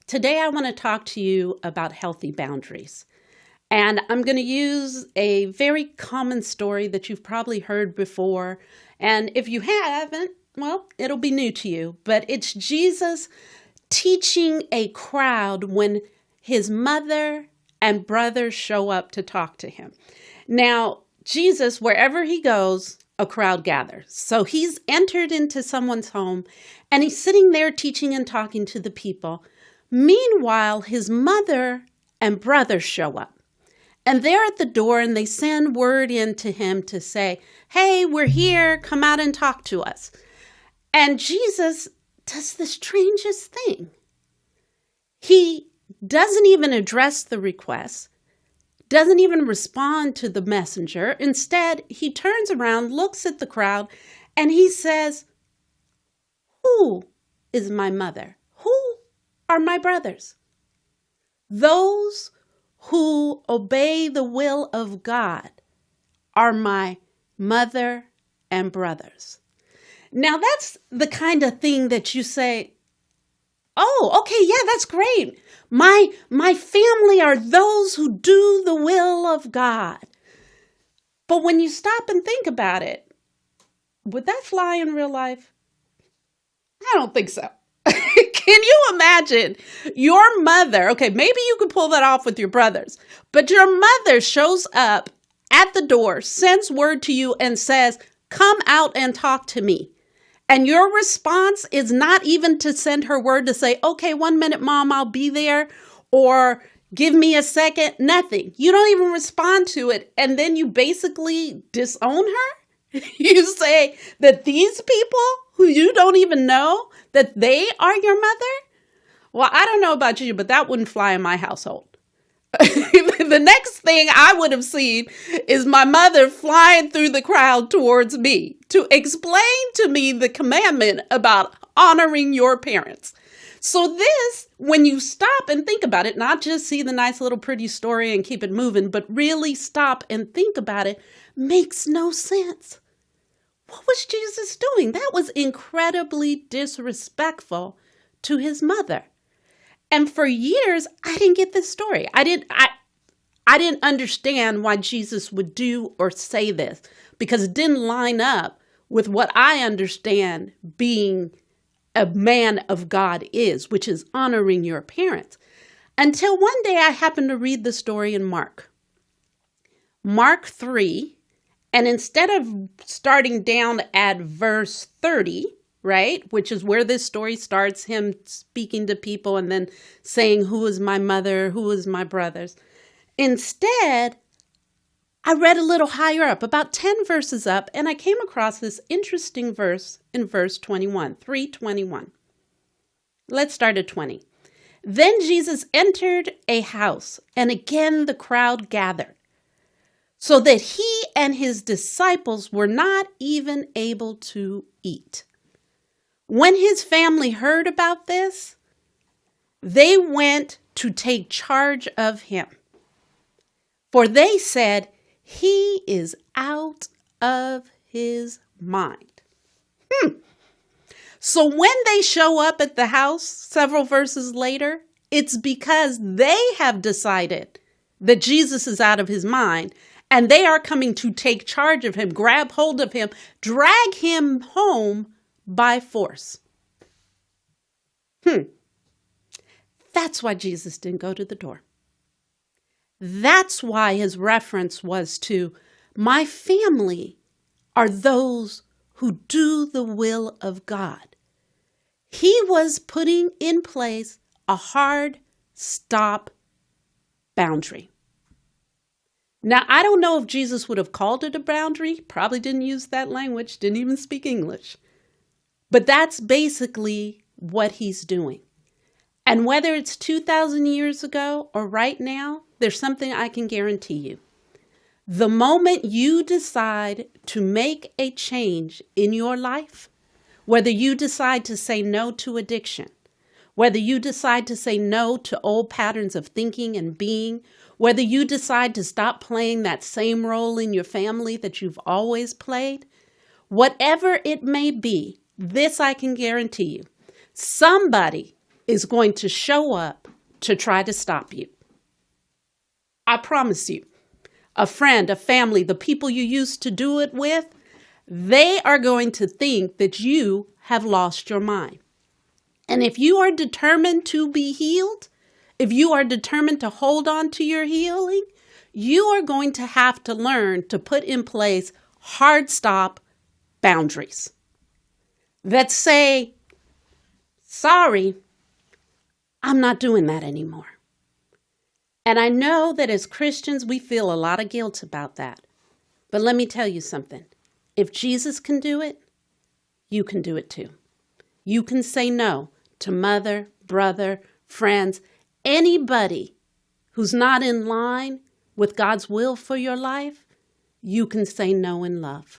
Today, I want to talk to you about healthy boundaries. And I'm going to use a very common story that you've probably heard before. And if you haven't, well, it'll be new to you. But it's Jesus teaching a crowd when his mother and brothers show up to talk to him. Now, Jesus, wherever he goes, a crowd gathers. So he's entered into someone's home and he's sitting there teaching and talking to the people. Meanwhile, his mother and brothers show up. And they're at the door and they send word in to him to say, hey, we're here. Come out and talk to us. And Jesus does the strangest thing. He doesn't even address the request, doesn't even respond to the messenger. Instead, he turns around, looks at the crowd, and he says, who is my mother? Who are my brothers? Those who obey the will of God are my mother and brothers. Now, that's the kind of thing that you say, oh, okay, yeah, that's great. My family are those who do the will of God. But when you stop and think about it, would that fly in real life? I don't think so. Can you imagine your mother? Okay, maybe you could pull that off with your brothers, but your mother shows up at the door, sends word to you and says, come out and talk to me. And your response is not even to send her word to say, okay, 1 minute, Mom, I'll be there, or give me a second, nothing. You don't even respond to it. And then you basically disown her. You say that these people who you don't even know, that they are your mother? Well, I don't know about you, but that wouldn't fly in my household. The next thing I would have seen is my mother flying through the crowd towards me to explain to me the commandment about honoring your parents. So this, when you stop and think about it, not just see the nice little pretty story and keep it moving, but really stop and think about it, makes no sense. What was Jesus doing? That was incredibly disrespectful to his mother. And for years, I didn't get this story. I didn't understand why Jesus would do or say this because it didn't line up with what I understand being a man of God is, which is honoring your parents. Until one day I happened to read the story in Mark 3. And instead of starting down at verse 30, right, which is where this story starts, him speaking to people and then saying, who is my mother, who is my brothers? Instead, I read a little higher up, about 10 verses up, and I came across this interesting verse in verse 21, 3:21. Let's start at 20. Then Jesus entered a house, and again the crowd gathered, so that he and his disciples were not even able to eat. When his family heard about this, they went to take charge of him. For they said, he is out of his mind. So when they show up at the house several verses later, it's because they have decided that Jesus is out of his mind. And they are coming to take charge of him, grab hold of him, drag him home by force. That's why Jesus didn't go to the door. That's why his reference was to, my family are those who do the will of God. He was putting in place a hard stop boundary. Now, I don't know if Jesus would have called it a boundary, probably didn't use that language, didn't even speak English. But that's basically what he's doing. And whether it's 2,000 years ago or right now, there's something I can guarantee you. The moment you decide to make a change in your life, whether you decide to say no to addiction, whether you decide to say no to old patterns of thinking and being, whether you decide to stop playing that same role in your family that you've always played, whatever it may be, this I can guarantee you. Somebody is going to show up to try to stop you. I promise you, a friend, a family, the people you used to do it with, they are going to think that you have lost your mind. And if you are determined to be healed, if you are determined to hold on to your healing, you are going to have to learn to put in place hard stop boundaries that say, sorry, I'm not doing that anymore. And I know that as Christians, we feel a lot of guilt about that. But let me tell you something. If Jesus can do it, you can do it too. You can say no to mother, brother, friends, anybody who's not in line with God's will for your life. You can say no in love.